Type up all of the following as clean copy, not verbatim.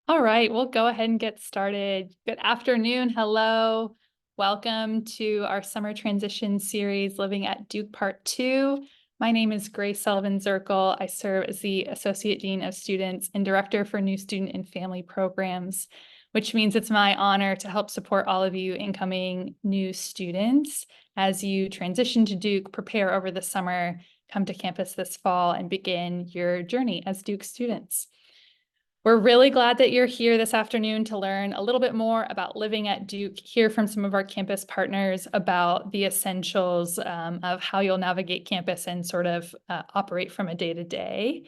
All right, we'll go ahead and get started. Good afternoon. Hello. Welcome to our summer transition series, Living at Duke Part 2. My name is Grace Sullivan-Zirkle. I serve as the Associate Dean of Students and Director for New Student and Family Programs, which means it's my honor to help support all of you incoming new students as you transition to Duke, prepare over the summer, come to campus this fall, and begin your journey as Duke students. We're really glad that you're here this afternoon to learn a little bit more about living at Duke, hear from some of our campus partners about the essentials of how you'll navigate campus and sort of operate from a day-to-day.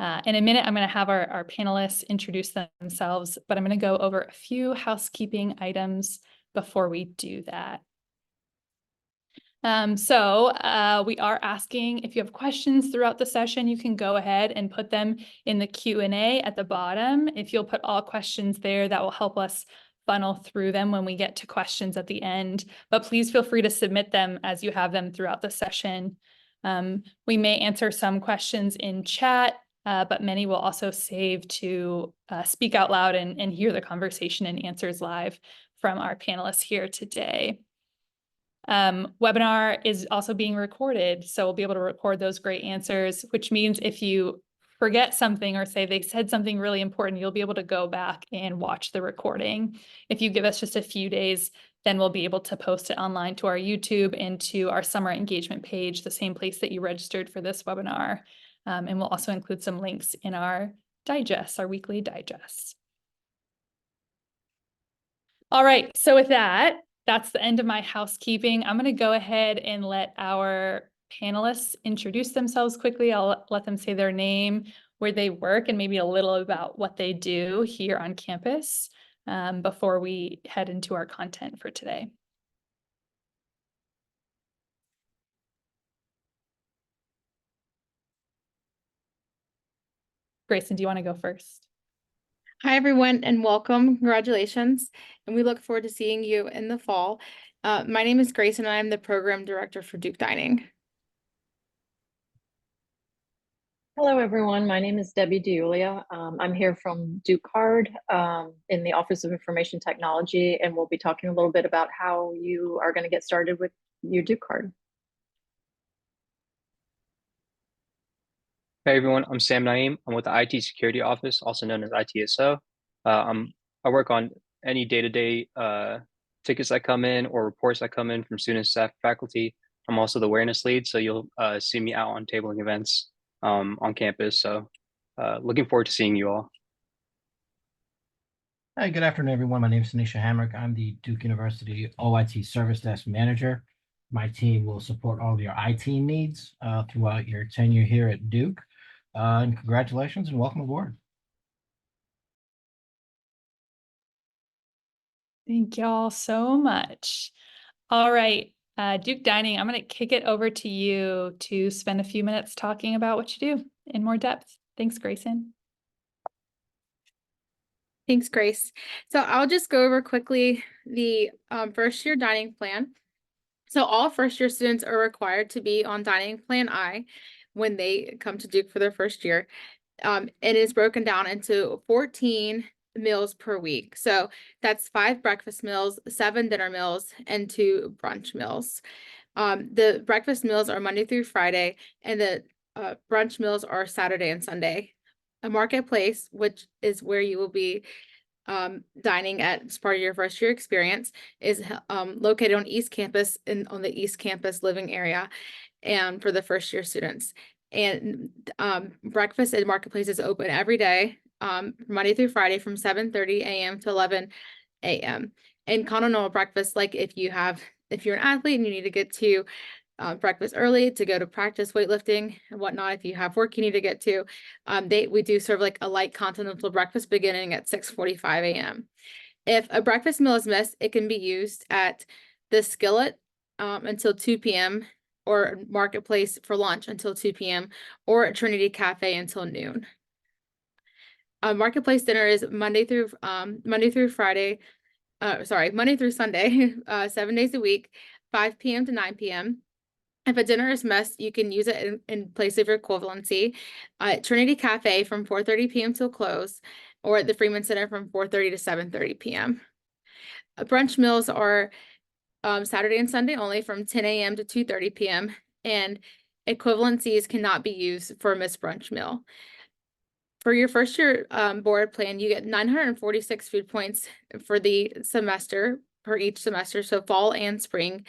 In a minute, I'm going to have our panelists introduce themselves, but I'm going to go over a few housekeeping items before we do that. We are asking if you have questions throughout the session, you can go ahead and put them in the Q&A at the bottom. If you'll put all questions there, that will help us funnel through them when we get to questions at the end. But please feel free to submit them as you have them throughout the session. We may answer some questions in chat, but many will also save to speak out loud and hear the conversation and answers live from our panelists here today. Webinar is also being recorded, so we'll be able to record those great answers, which means if you forget something or say they said something really important, you'll be able to go back and watch the recording. If you give us just a few days, then we'll be able to post it online to our YouTube and to our summer engagement page, the same place that you registered for this webinar. And we'll also include some links in our digests, our weekly digests. All right, so with that, that's the end of my housekeeping. I'm going to go ahead and let our panelists introduce themselves quickly. I'll let them say their name, where they work, and maybe a little about what they do here on campus before we head into our content for today. Grayson, do you want to go first? Hi, everyone, and welcome. Congratulations. And we look forward to seeing you in the fall. My name is Grace, and I'm the program director for Duke Dining. Hello, everyone. My name is Debbie DiUlia. I'm here from DukeCard in the Office of Information Technology, and we'll be talking a little bit about how you are going to get started with your DukeCard. Hey everyone, I'm Sam Naeem. I'm with the IT Security Office, also known as ITSO. I work on any day-to-day tickets that come in or reports that come in from students, staff, faculty. I'm also the awareness lead, so you'll see me out on tabling events on campus. So looking forward to seeing you all. Hi, good afternoon, everyone. My name is Tanisha Hamrick. I'm the Duke University OIT Service Desk Manager. My team will support all of your IT needs throughout your tenure here at Duke. And congratulations and welcome aboard. Thank y'all so much. All right, Duke Dining, I'm going to kick it over to you to spend a few minutes talking about what you do in more depth. Thanks, Grayson. Thanks, Grace. So I'll just go over quickly the first year dining plan. So all first year students are required to be on dining plan I when they come to Duke for their first year. It is broken down into 14 meals per week. So that's 5 breakfast meals, 7 dinner meals, and 2 brunch meals. The breakfast meals are Monday through Friday, and the brunch meals are Saturday and Sunday. A marketplace, which is where you will be dining at as part of your first year experience, is located on East Campus on the East Campus living area, and for the first year students. And breakfast at Marketplace is open every day, Monday through Friday from 7:30 a.m. to 11 a.m. And continental breakfast, like if you're an athlete and you need to get to breakfast early to go to practice weightlifting and whatnot, if you have work you need to get to, we do serve like a light continental breakfast beginning at 6:45 a.m. If a breakfast meal is missed, it can be used at the Skillet until 2 p.m. or Marketplace for lunch until 2 p.m. or at Trinity Cafe until noon. Marketplace dinner is Monday through Sunday, 7 days a week, 5 p.m. to 9 p.m. If a dinner is missed, you can use it in place of your equivalency at Trinity Cafe from 4:30 p.m. till close, or at the Freeman Center from 4:30 to 7:30 p.m. Brunch meals are Saturday and Sunday only from 10 a.m. to 2:30 p.m. and equivalencies cannot be used for a missed brunch meal. For your first year board plan, you get 946 food points for the semester, per each semester, so fall and spring.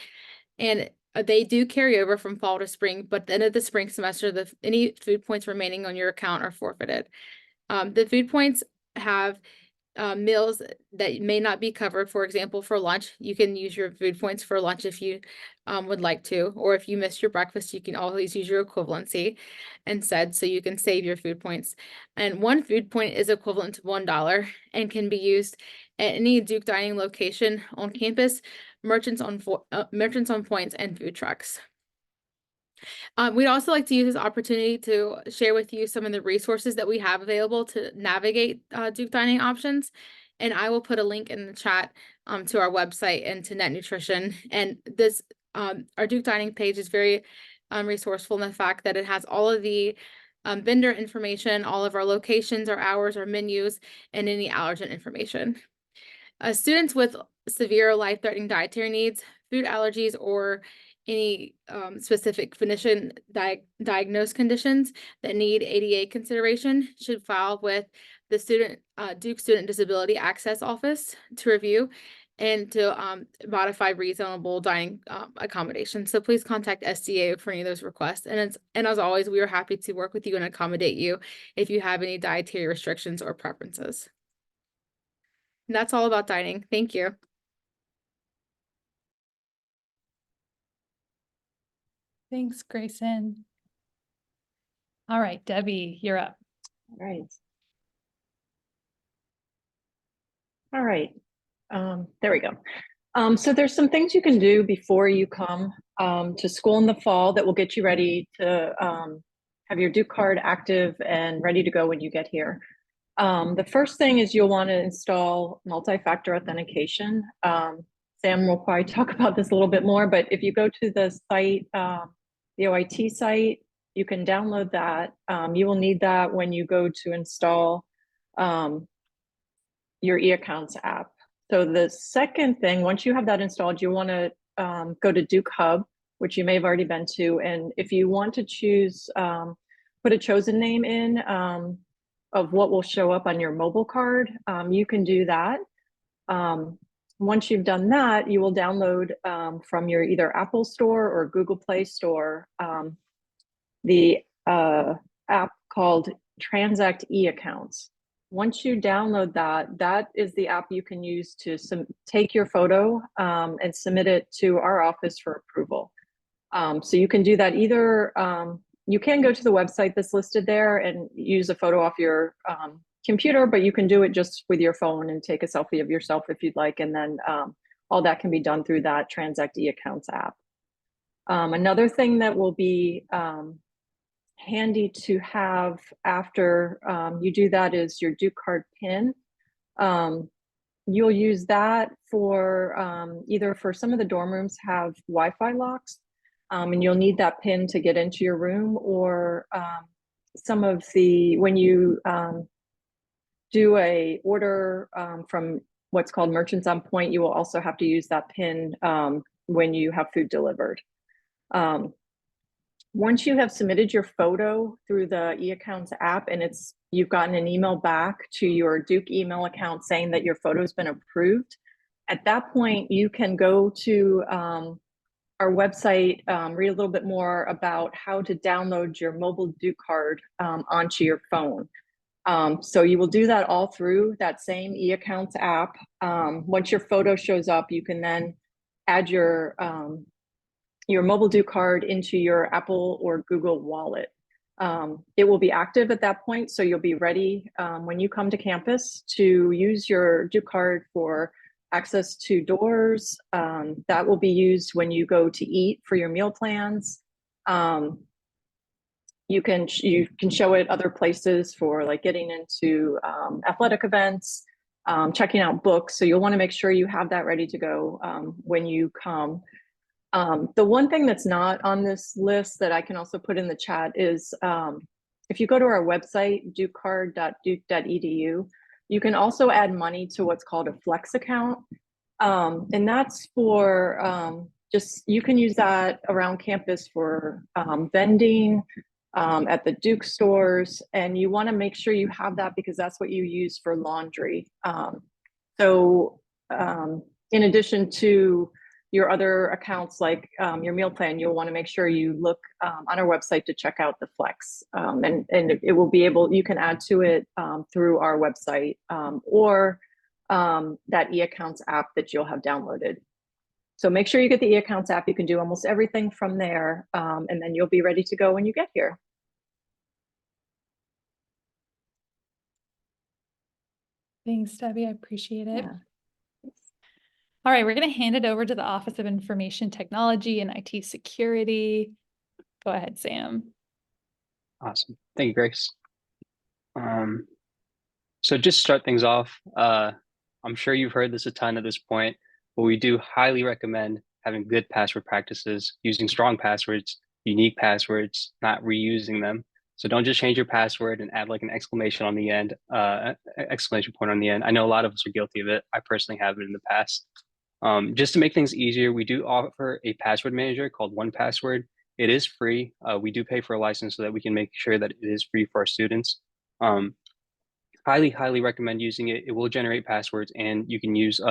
And they do carry over from fall to spring, but at the end of the spring semester, any food points remaining on your account are forfeited. The food points have meals that may not be covered. For example, for lunch, you can use your food points for lunch if you would like to, or if you missed your breakfast, you can always use your equivalency instead, so you can save your food points. And one food point is equivalent to $1 and can be used at any Duke dining location on campus, merchants on points, and food trucks. We'd also like to use this opportunity to share with you some of the resources that we have available to navigate Duke dining options. And I will put a link in the chat to our website and to Net Nutrition. And this, our Duke dining page is very resourceful in the fact that it has all of the vendor information, all of our locations, our hours, our menus, and any allergen information. Students with severe life-threatening dietary needs, food allergies, or any specific clinician diagnosed conditions that need ADA consideration should file with the Duke Student Disability Access Office to review and to modify reasonable dining accommodations. So please contact SDA for any of those requests. And as always, we are happy to work with you and accommodate you if you have any dietary restrictions or preferences. And that's all about dining. Thank you. Thanks, Grayson. All right, Debbie, you're up. All right. All right. There we go. So there's some things you can do before you come to school in the fall that will get you ready to have your DukeCard active and ready to go when you get here. The first thing is you'll want to install multi-factor authentication. Sam will probably talk about this a little bit more, but if you go to the site, the OIT site, you can download that. You will need that when you go to install your eAccounts app. So the second thing, once you have that installed, you want to go to Duke Hub, which you may have already been to. And if you want to choose, put a chosen name in of what will show up on your mobile card, you can do that. Once you've done that, you will download from your either Apple Store or Google Play Store the app called Transact eAccounts. Once you download that, that is the app you can use to take your photo and submit it to our office for approval. So you can do that either, you can go to the website that's listed there and use a photo off your computer, but you can do it just with your phone and take a selfie of yourself if you'd like. And then all that can be done through that Transact eAccounts app. Another thing that will be handy to have after you do that is your DukeCard PIN. You'll use that for either for some of the dorm rooms have Wi-Fi locks, and you'll need that PIN to get into your room, or some of the, when you do a order from what's called Merchants on Point, you will also have to use that PIN when you have food delivered. Once you have submitted your photo through the eAccounts app and you've gotten an email back to your Duke email account saying that your photo's been approved, at that point you can go to our website, read a little bit more about how to download your mobile DukeCard onto your phone. So you will do that all through that same eAccounts app. Once your photo shows up, you can then add your mobile DukeCard into your Apple or Google wallet. It will be active at that point, so you'll be ready when you come to campus to use your DukeCard for access to doors. That will be used when you go to eat for your meal plans. You can show it other places for like getting into athletic events, checking out books. So you'll want to make sure you have that ready to go when you come. The one thing that's not on this list that I can also put in the chat is if you go to our website, dukecard.duke.edu, You can also add money to what's called a flex account. And that's for just, you can use that around campus for vending at the Duke stores. And you want to make sure you have that because that's what you use for laundry. So in addition to your other accounts like your meal plan, you'll want to make sure you look on our website to check out the Flex. And it will be able, you can add to it through our website or that eAccounts app that you'll have downloaded. So make sure you get the eAccounts app. You can do almost everything from there, and then you'll be ready to go when you get here. Thanks, Debbie. I appreciate it. Yeah. All right, we're going to hand it over to the Office of Information Technology and IT Security. Go ahead, Sam. Awesome. Thank you, Grace. So just to start things off, I'm sure you've heard this a ton at this point, but we do highly recommend having good password practices, using strong passwords, unique passwords, not reusing them. So don't just change your password and add like an exclamation on the end, exclamation point on the end. I know a lot of us are guilty of it. I personally have it in the past. Just to make things easier, we do offer a password manager called 1Password. It is free. We do pay for a license so that we can make sure that it is free for our students. Highly recommend using it. It will generate passwords, and you can use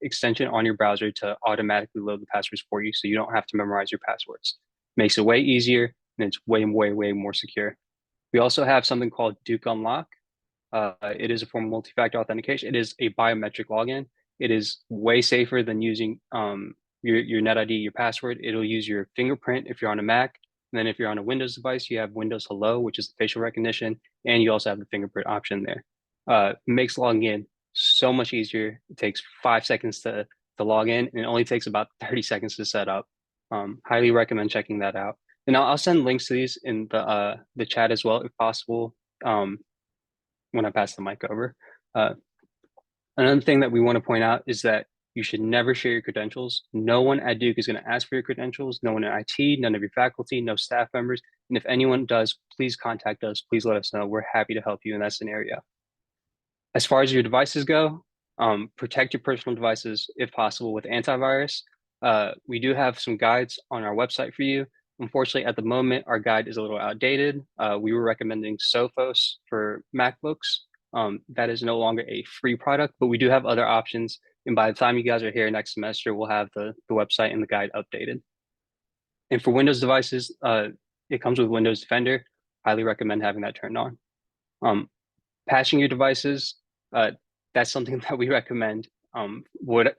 extension on your browser to automatically load the passwords for you, so you don't have to memorize your passwords. Makes it way easier, and it's way more secure. We also have something called Duke Unlock. It is a form of multi-factor authentication. It is a biometric login. It is way safer than using your NetID, your password. It'll use your fingerprint if you're on a Mac. And then if you're on a Windows device, you have Windows Hello, which is the facial recognition, and you also have the fingerprint option there. Makes logging in so much easier. It takes 5 seconds to log in, and it only takes about 30 seconds to set up. Highly recommend checking that out. And I'll send links to these in the chat as well, if possible, when I pass the mic over. Another thing that we want to point out is that you should never share your credentials. No one at Duke is going to ask for your credentials. No one in IT, none of your faculty, no staff members. And if anyone does, please contact us. Please let us know. We're happy to help you in that scenario. As far as your devices go, protect your personal devices if possible with antivirus. We do have some guides on our website for you. Unfortunately, at the moment, our guide is a little outdated. We were recommending Sophos for MacBooks. That is no longer a free product, but we do have other options. And by the time you guys are here next semester, we'll have the website and the guide updated. And for Windows devices, it comes with Windows Defender. Highly recommend having that turned on. Patching your devices, that's something that we recommend.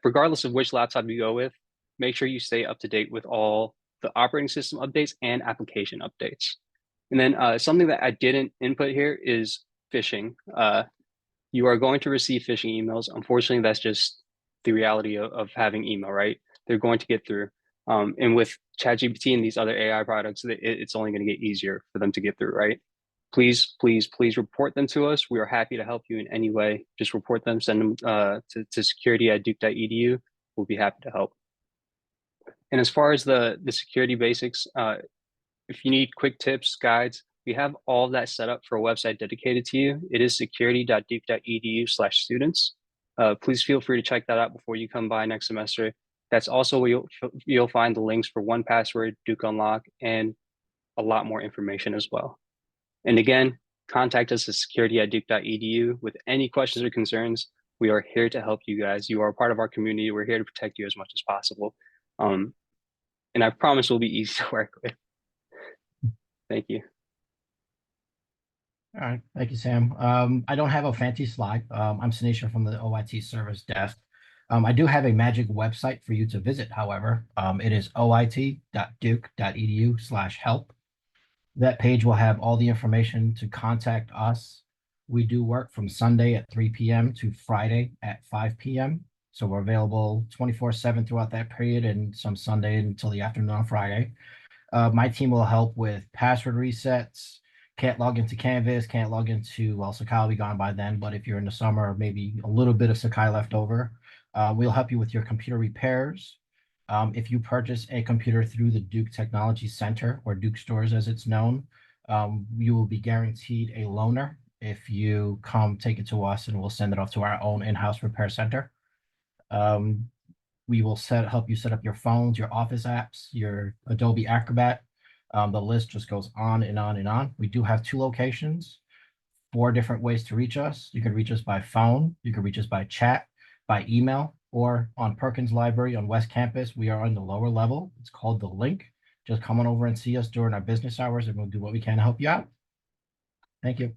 Regardless of which laptop you go with, make sure you stay up to date with all the operating system updates and application updates. And then something that I didn't input here is phishing. You are going to receive phishing emails. Unfortunately, that's just the reality of having email, right? They're going to get through. And with ChatGPT and these other AI products, it's only going to get easier for them to get through, right? Please report them to us. We are happy to help you in any way. Just report them, send them to security@duke.edu. We'll be happy to help. And as far as the security basics, if you need quick tips, guides, we have all of that set up for a website dedicated to you. It is security.duke.edu/students. Please feel free to check that out before you come by next semester. That's also where you'll find the links for 1Password, Duke Unlock, and a lot more information as well. And again, contact us at security@duke.edu with any questions or concerns. We are here to help you guys. You are a part of our community. We're here to protect you as much as possible. And I promise we'll be easy to work with. Thank you. All right, thank you, Sam. I don't have a fancy slide. I'm Sanisha from the OIT service desk. I do have a magic website for you to visit, however. It is oit.duke.edu/help. That page will have all the information to contact us. We do work from Sunday at 3 p.m. to Friday at 5 p.m. So we're available 24/7 throughout that period and some Sunday until the afternoon on Friday. My team will help with password resets. Can't log into Canvas, can't log into, well, Sakai will be gone by then, but if you're in the summer, maybe a little bit of Sakai left over. We'll help you with your computer repairs. If you purchase a computer through the Duke Technology Center or Duke Stores as it's known, you will be guaranteed a loaner if you come take it to us, and we'll send it off to our own in-house repair center. We will help you set up your phones, your office apps, your Adobe Acrobat. The list just goes on and on and on. We do have 2 locations, 4 different ways to reach us. You can reach us by phone, you can reach us by chat, by email, or on Perkins Library on West Campus. We are on the lower level. It's called The Link. Just come on over and see us during our business hours, and we'll do what we can to help you out. Thank you.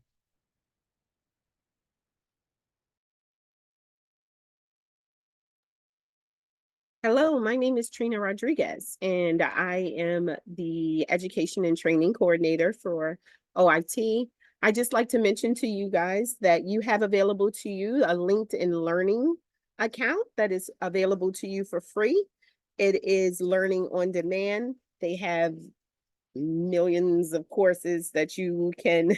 Hello, my name is Trina Rodriguez, and I am the Education and Training Coordinator for OIT. I just like to mention to you guys that you have available to you a LinkedIn Learning account that is available to you for free. It is learning on demand. They have millions of courses that you can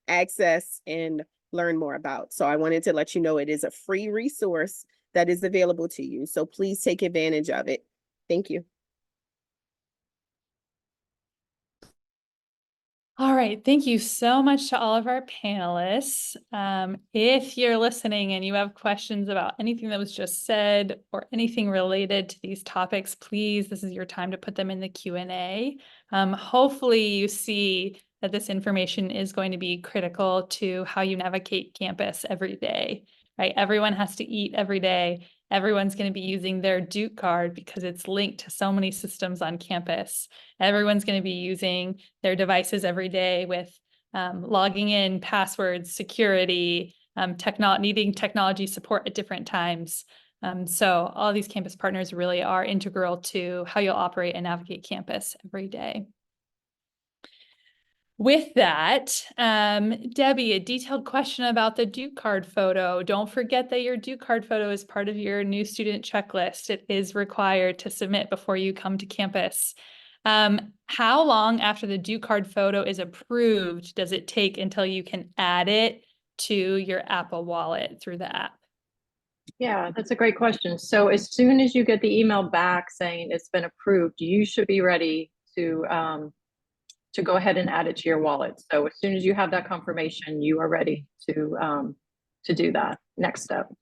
access and learn more about. So I wanted to let you know it is a free resource that is available to you. So please take advantage of it. Thank you. All right, thank you so much to all of our panelists. If you're listening and you have questions about anything that was just said or anything related to these topics, please, this is your time to put them in the Q&A. Hopefully you see that this information is going to be critical to how you navigate campus every day, right? Everyone has to eat every day. Everyone's going to be using their DukeCard because it's linked to so many systems on campus. Everyone's going to be using their devices every day with logging in, passwords, security, needing technology support at different times. So all these campus partners really are integral to how you'll operate and navigate campus every day. With that, Debbie, a detailed question about the DukeCard photo. Don't forget that your DukeCard photo is part of your new student checklist. It is required to submit before you come to campus. How long after the DukeCard photo is approved does it take until you can add it to your Apple Wallet through the app? Yeah, that's a great question. So as soon as you get the email back saying it's been approved, you should be ready to go ahead and add it to your wallet. So as soon as you have that confirmation, you are ready to do that next step.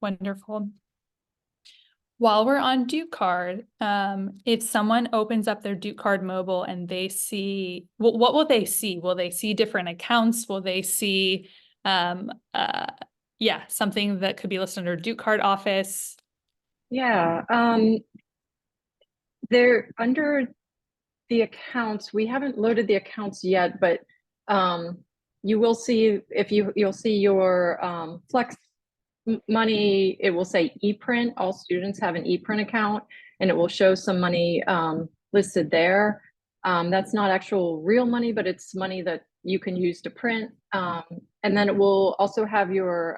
Wonderful. While we're on DukeCard, if someone opens up their DukeCard mobile and they see, what will they see? Will they see different accounts? Will they see, something that could be listed under DukeCard Office? Yeah, they're under the accounts. We haven't loaded the accounts yet, but you will see, if you'll see your Flex money, it will say ePrint. All students have an ePrint account, and it will show some money listed there. That's not actual real money, but it's money that you can use to print. And then it will also have your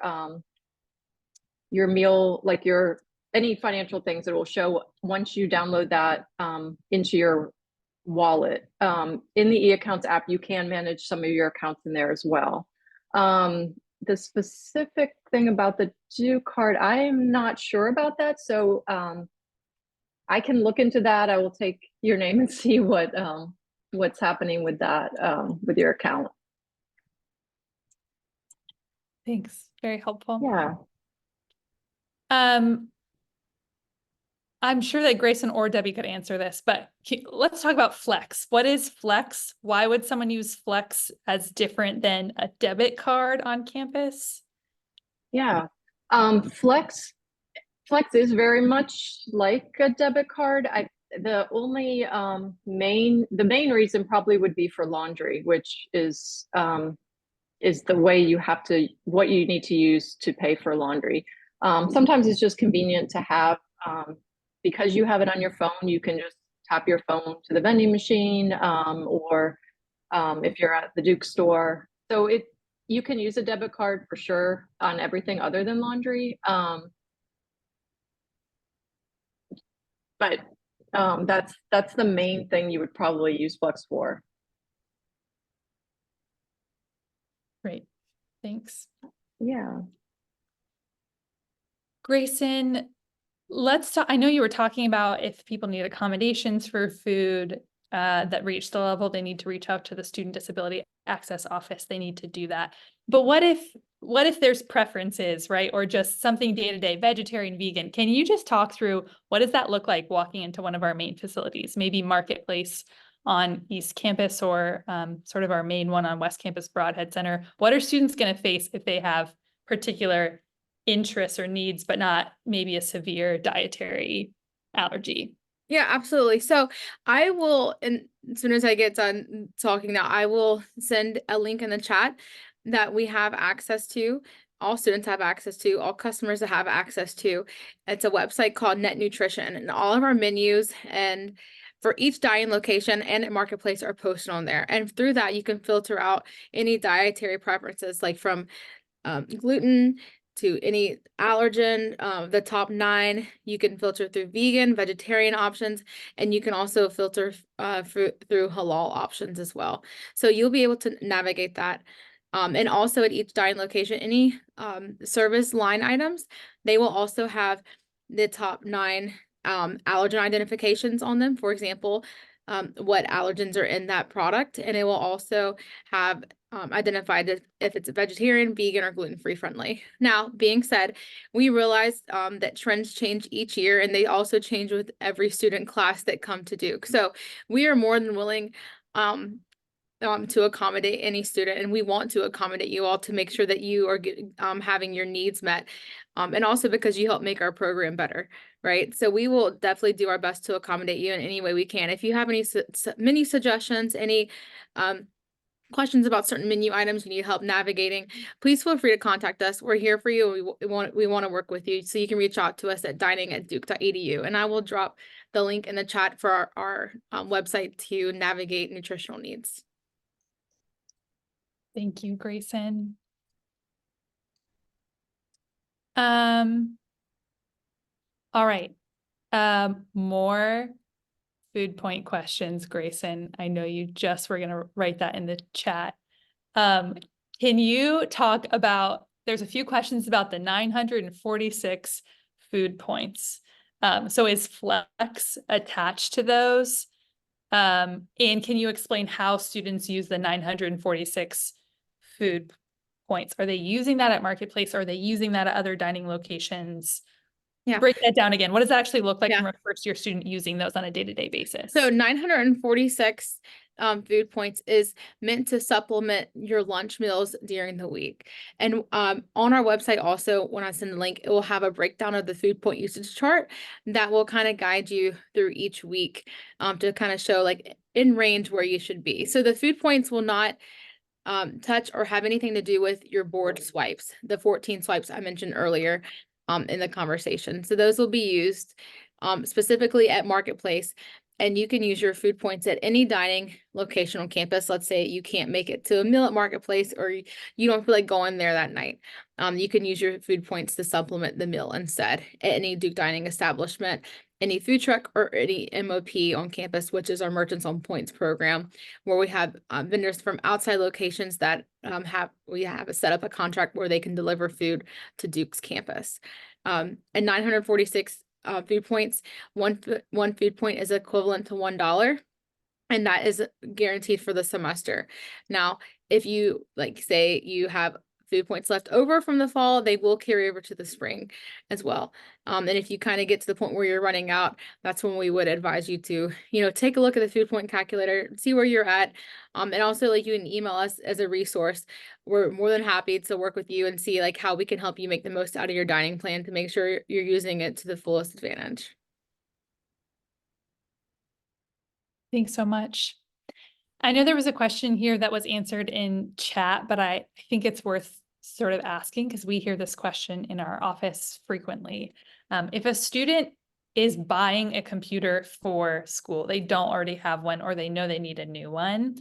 meal, like any financial things that will show once you download that into your wallet. In the eAccounts app, you can manage some of your accounts in there as well. The specific thing about the DukeCard, I'm not sure about that. So I can look into that. I will take your name and see what's happening with that, with your account. Thanks, very helpful. Yeah. I'm sure that Grayson or Debbie could answer this, but let's talk about Flex. What is Flex? Why would someone use Flex as different than a debit card on campus? Yeah, Flex is very much like a debit card. The only main reason probably would be for laundry, which is the way what you need to use to pay for laundry. Sometimes it's just convenient to have, because you have it on your phone, you can just tap your phone to the vending machine, or if you're at the Duke store. So you can use a debit card for sure on everything other than laundry. But that's the main thing you would probably use Flex for. Great, thanks. Yeah. Grayson, let's talk. I know you were talking about if people need accommodations for food. that reach the level, they need to reach out to the Student Disability Access Office. They need to do that. But what if there's preferences, right? Or just something day-to-day, vegetarian, vegan? Can you just talk through what does that look like walking into one of our main facilities, maybe Marketplace on East Campus or sort of our main one on West Campus Broadhead Center? What are students going to face if they have particular interests or needs, but not maybe a severe dietary allergy? Yeah, absolutely. So I will, and as soon as I get done talking now, I will send a link in the chat that we have access to. All students have access to, all customers that have access to. It's a website called Net Nutrition, and all of our menus and for each dining location and at Marketplace are posted on there. And through that, you can filter out any dietary preferences, like from gluten to any allergen. The top 9, you can filter through vegan, vegetarian options, and you can also filter through halal options as well. So you'll be able to navigate that. And also at each dining location, any service line items, they will also have the top 9 allergen identifications on them. For example, what allergens are in that product, and it will also have identified if it's vegetarian, vegan, or gluten-free friendly. Now, being said, we realize that trends change each year, and they also change with every student class that come to Duke. So we are more than willing to accommodate any student, and we want to accommodate you all to make sure that you are having your needs met, and also because you help make our program better, right? So we will definitely do our best to accommodate you in any way we can. If you have any menu suggestions, any questions about certain menu items you need help navigating, please feel free to contact us. We're here for you. We want to work with you. So you can reach out to us at dining@duke.edu, and I will drop the link in the chat for our website to navigate nutritional needs. Thank you, Grayson. All right. More food point questions, Grayson. I know you just were going to write that in the chat. Can you talk about, there's a few questions about the 946 food points. So is Flex attached to those? And can you explain how students use the 946 food points? Are they using that at Marketplace? Or are they using that at other dining locations? Yeah. Break that down again. What does that actually look like Yeah. from a first-year student using those on a day-to-day basis? So 946 food points is meant to supplement your lunch meals during the week. And on our website also, when I send the link, it will have a breakdown of the food point usage chart that will kind of guide you through each week to kind of show like in range where you should be. So the food points will not touch or have anything to do with your board swipes, the 14 swipes I mentioned earlier in the conversation. So those will be used specifically at Marketplace, and you can use your food points at any dining location on campus. Let's say you can't make it to a meal at Marketplace, or you don't feel like going there that night. You can use your food points to supplement the meal instead at any Duke dining establishment, any food truck, or any MOP on campus, which is our Merchants on Points program, where we have vendors from outside locations that we have set up a contract where they can deliver food to Duke's campus. And 946 food points, one food point is equivalent to $1, and that is guaranteed for the semester. Now, if you say you have food points left over from the fall, they will carry over to the spring as well. And if you kind of get to the point where you're running out, that's when we would advise you to, take a look at the food point calculator, see where you're at. And also you can email us as a resource. We're more than happy to work with you and see how we can help you make the most out of your dining plan to make sure you're using it to the fullest advantage. Thanks so much. I know there was a question here that was answered in chat, but I think it's worth sort of asking because we hear this question in our office frequently. If a student is buying a computer for school, they don't already have one, or they know they need a new one,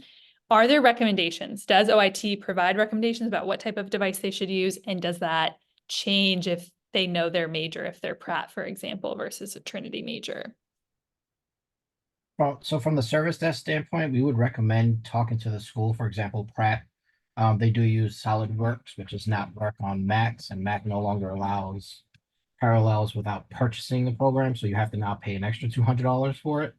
are there recommendations? Does OIT provide recommendations about what type of device they should use? And does that change if they know their major, if they're Pratt, for example, versus a Trinity major? Well, so from the service desk standpoint, we would recommend talking to the school. For example, Pratt, they do use SolidWorks, which does not work on Macs, and Mac no longer allows parallels without purchasing the program. So you have to now pay an extra $200 for it.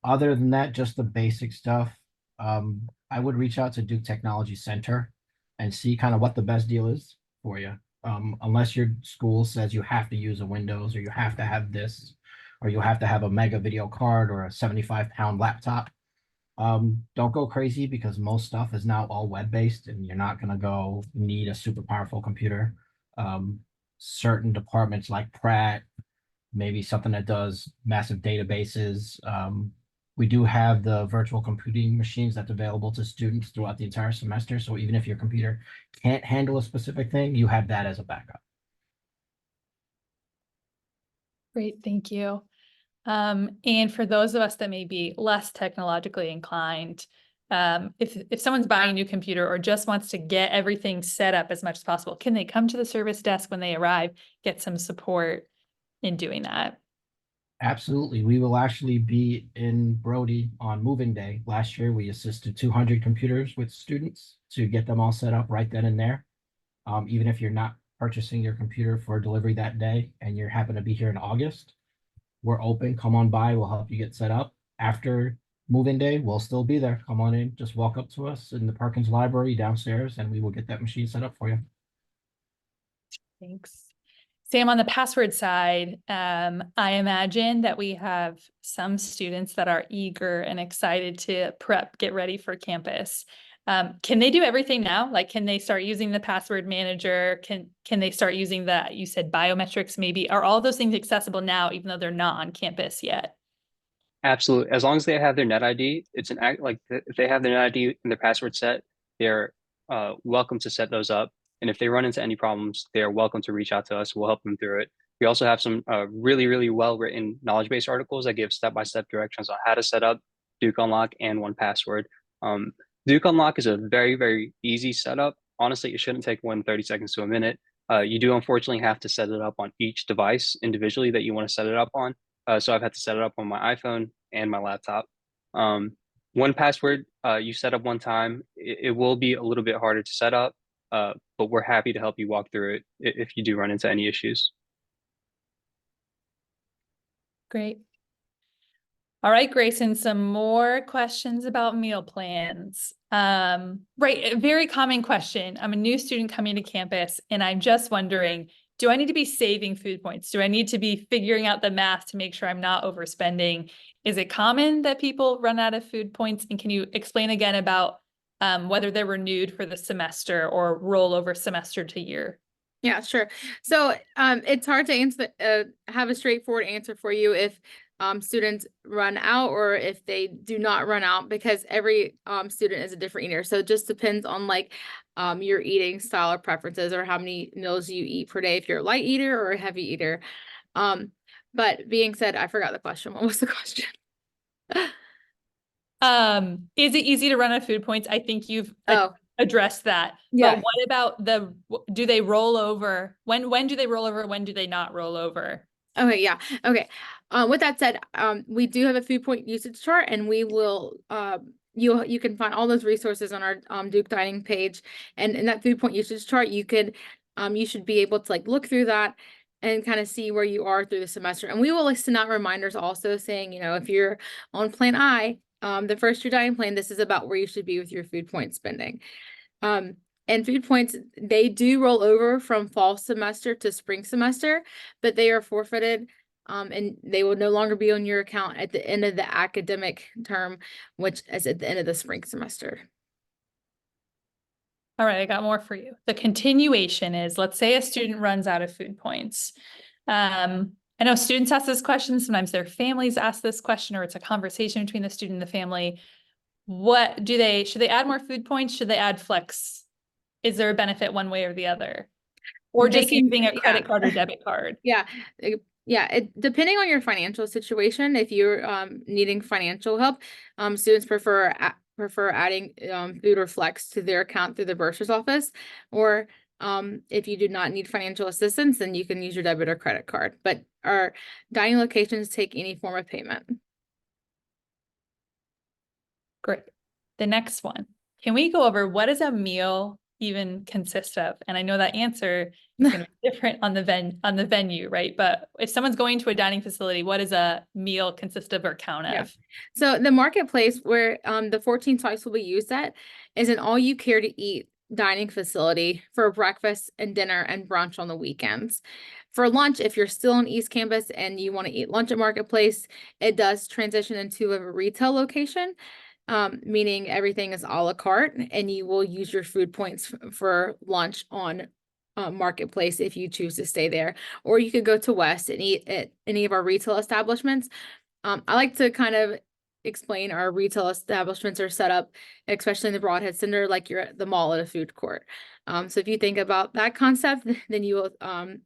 Other than that, just the basic stuff. I would reach out to Duke Technology Center and see kind of what the best deal is for you. Unless your school says you have to use a Windows or you have to have this, or you have to have a mega video card or a 75-pound laptop. Don't go crazy because most stuff is now all web-based and you're not going to go need a super powerful computer. Certain departments like Pratt, maybe something that does massive databases. We do have the virtual computing machines that's available to students throughout the entire semester. So even if your computer can't handle a specific thing, you have that as a backup. Great, thank you. And for those of us that may be less technologically inclined, if someone's buying a new computer or just wants to get everything set up as much as possible, can they come to the service desk when they arrive, get some support in doing that? Absolutely. We will actually be in Brody on moving day. Last year, we assisted 200 computers with students to get them all set up right then and there. Even if you're not purchasing your computer for delivery that day and you happen to be here in August, we're open. Come on by. We'll help you get set up. After moving day, we'll still be there. Come on in. Just walk up to us in the Perkins Library downstairs and we will get that machine set up for you. Thanks. Sam, on the password side, I imagine that we have some students that are eager and excited to get ready for campus. Can they do everything now? Like, can they start using the password manager? Can they start using that? You said biometrics, maybe. Are all those things accessible now, even though they're not on campus yet? Absolutely. As long as they have their net ID, it's an act like if they have their net ID and their password set, they're welcome to set those up. And if they run into any problems, they're welcome to reach out to us. We'll help them through it. We also have some really, really well-written knowledge-based articles that give step-by-step directions on how to set up Duke Unlock and 1Password. Duke Unlock is a very, very easy setup. Honestly, it shouldn't take more than 30 seconds to a minute. You do unfortunately have to set it up on each device individually that you want to set it up on. So I've had to set it up on my iPhone and my laptop. 1Password, you set up one time. It will be a little bit harder to set up, but we're happy to help you walk through it if you do run into any issues. Great. All right, Grayson, some more questions about meal plans. Right, a very common question. I'm a new student coming to campus and I'm just wondering, do I need to be saving food points? Do I need to be figuring out the math to make sure I'm not overspending? Is it common that people run out of food points? And can you explain again about whether they're renewed for the semester or roll over semester to year? Yeah, sure. So it's hard to answer have a straightforward answer for you if students run out or if they do not run out, because every student is a different eater. So it just depends on like your eating style or preferences or how many meals you eat per day, if you're a light eater or a heavy eater. But being said, I forgot the question. What was the question? Is it easy to run out of food points? I think you've addressed that. Yeah. But what about do they roll over? When do they roll over? When do they not roll over? Okay, yeah. Okay. With that said, we do have a food point usage chart, and we will you can find all those resources on our Duke Dining page. And in that food point usage chart, you should be able to like look through that and kind of see where you are through the semester. And we will send out reminders also saying, you know, if you're on plan I, the first year dining plan, this is about where you should be with your food point spending. And food points, they do roll over from fall semester to spring semester, but they are forfeited and they will no longer be on your account at the end of the academic term, which is at the end of the spring semester. All right, I got more for you. The continuation is, let's say a student runs out of food points. I know students ask this question, sometimes their families ask this question, or it's a conversation between the student and the family. Should they add more food points? Should they add flex? Is there a benefit one way or the other? Or just using a credit card or debit card? Yeah. Depending on your financial situation, if you're needing financial help, students prefer adding food or flex to their account through the bursar's office. Or if you do not need financial assistance, then you can use your debit or credit card. But our dining locations take any form of payment. Great. The next one. Can we go over what is a meal even consist of? And I know that answer is going to be different on the venue, right? But if someone's going to a dining facility, what does a meal consist of or count Yeah. of? So the marketplace where the 14 sites will be used at is an all you care to eat dining facility for breakfast and dinner and brunch on the weekends. For lunch, if you're still on East Campus and you want to eat lunch at Marketplace, it does transition into a retail location, meaning everything is a la carte, and you will use your food points for lunch on Marketplace if you choose to stay there. Or you could go to West and eat at any of our retail establishments. I like to kind of explain our retail establishments are set up, especially in the Broadhead Center, like you're at the mall at a food court. So if you think about that concept, then you will,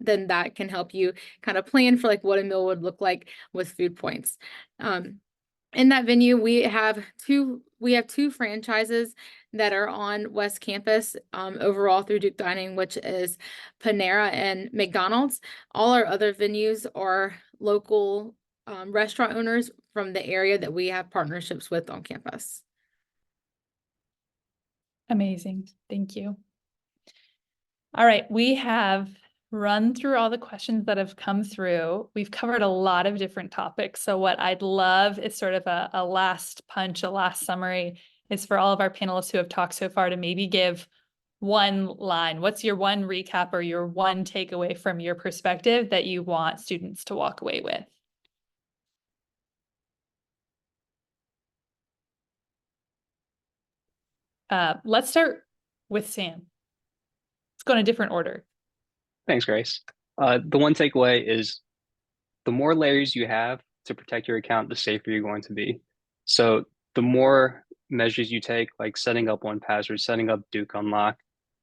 then that can help you kind of plan for like what a meal would look like with food points. In that venue, we have two franchises that are on West Campus overall through Duke Dining, which is Panera and McDonald's. All our other venues are local restaurant owners from the area that we have partnerships with on campus. Amazing. Thank you. All right, we have run through all the questions that have come through. We've covered a lot of different topics. So what I'd love is sort of a last punch, a last summary is for all of our panelists who have talked so far to maybe give one line. What's your one recap or your one takeaway from your perspective that you want students to walk away with? Let's start with Sam. Let's go in a different order. Thanks, Grace. The one takeaway is the more layers you have to protect your account, the safer you're going to be. So the more measures you take, like setting up 1Password, setting up Duke Unlock,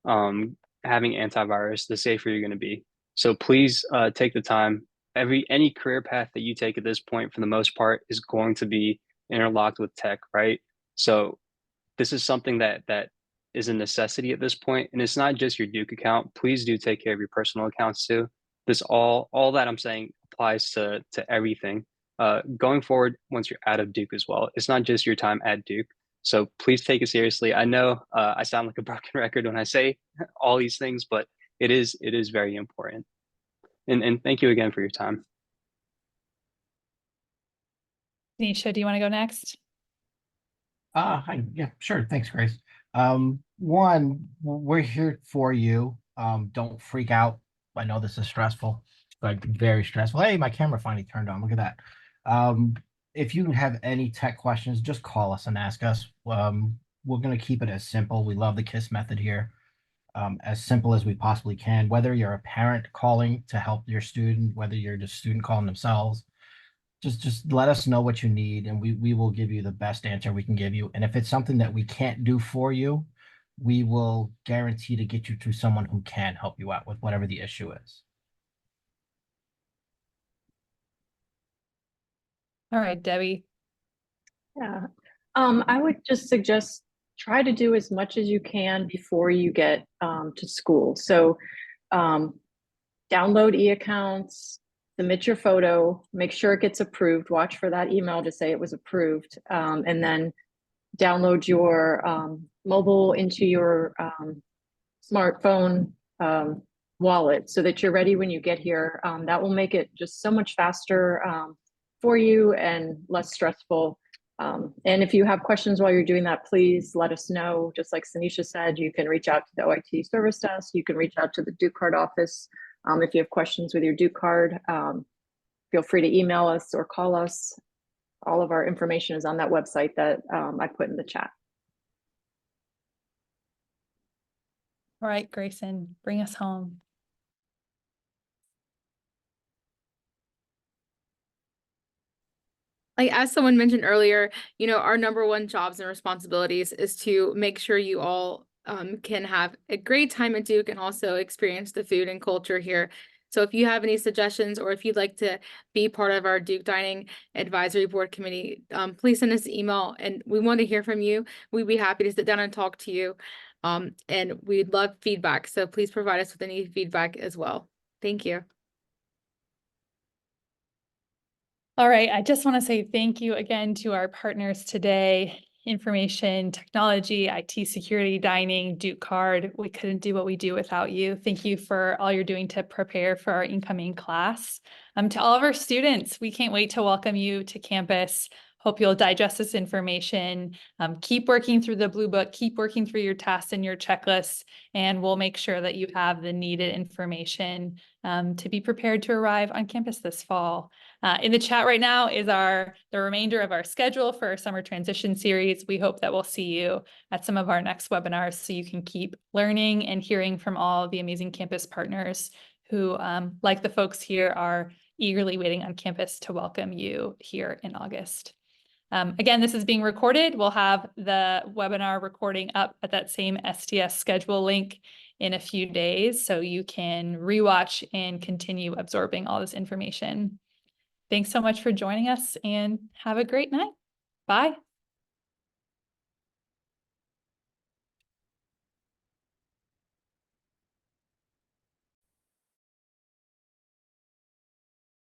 having antivirus, the safer you're going to be. So please take the time. Any career path that you take at this point, for the most part, is going to be interlocked with tech, right? So this is something that is a necessity at this point, and it's not just your Duke account. Please do take care of your personal accounts too. This all that I'm saying applies to everything. Going forward, once you're out of Duke as well, it's not just your time at Duke. So please take it seriously. I know I sound like a broken record when I say all these things, but it is very important. And thank you again for your time. Nisha, do you want to go next? Hi. Yeah, sure. Thanks, Grace. One, we're here for you. Don't freak out. I know this is stressful, like very stressful. Hey, my camera finally turned on. Look at that. If you have any tech questions, just call us and ask us. We're going to keep it as simple. We love the KISS method here. As simple as we possibly can, whether you're a parent calling to help your student, whether you're just student calling themselves, just let us know what you need, and we will give you the best answer we can give you. And if it's something that we can't do for you, we will guarantee to get you to someone who can help you out with whatever the issue is. All right, Debbie. Yeah, I would just suggest try to do as much as you can before you get to school. So download e-accounts, submit your photo, make sure it gets approved, watch for that email to say it was approved, and then download your mobile into your smartphone wallet so that you're ready when you get here. That will make it just so much faster for you and less stressful. And if you have questions while you're doing that, please let us know. Just like Sanisha said, you can reach out to the OIT service desk. You can reach out to the DukeCard office. If you have questions with your DukeCard, feel free to email us or call us. All of our information is on that website that I put in the chat. All right, Grayson, bring us home. Like, as someone mentioned earlier, you know, our number one jobs and responsibilities is to make sure you all can have a great time at Duke and also experience the food and culture here. So if you have any suggestions or if you'd like to be part of our Duke Dining Advisory Board Committee, please send us an email, and we want to hear from you. We'd be happy to sit down and talk to you. And we'd love feedback. So please provide us with any feedback as well. Thank you. All right, I just want to say thank you again to our partners today. information technology, IT security, dining, DukeCard. We couldn't do what we do without you. Thank you for all you're doing to prepare for our incoming class. To all of our students, we can't wait to welcome you to campus. Hope you'll digest this information. Keep working through the Blue Book, keep working through your tasks and your checklists, and we'll make sure that you have the needed information to be prepared to arrive on campus this fall. In the chat right now is the remainder of our schedule for our summer transition series. We hope that we'll see you at some of our next webinars so you can keep learning and hearing from all the amazing campus partners who, like the folks here, are eagerly waiting on campus to welcome you here in August. Again, this is being recorded. We'll have the webinar recording up at that same STS schedule link in a few days, so you can rewatch and continue absorbing all this information. Thanks so much for joining us and have a great night. Bye.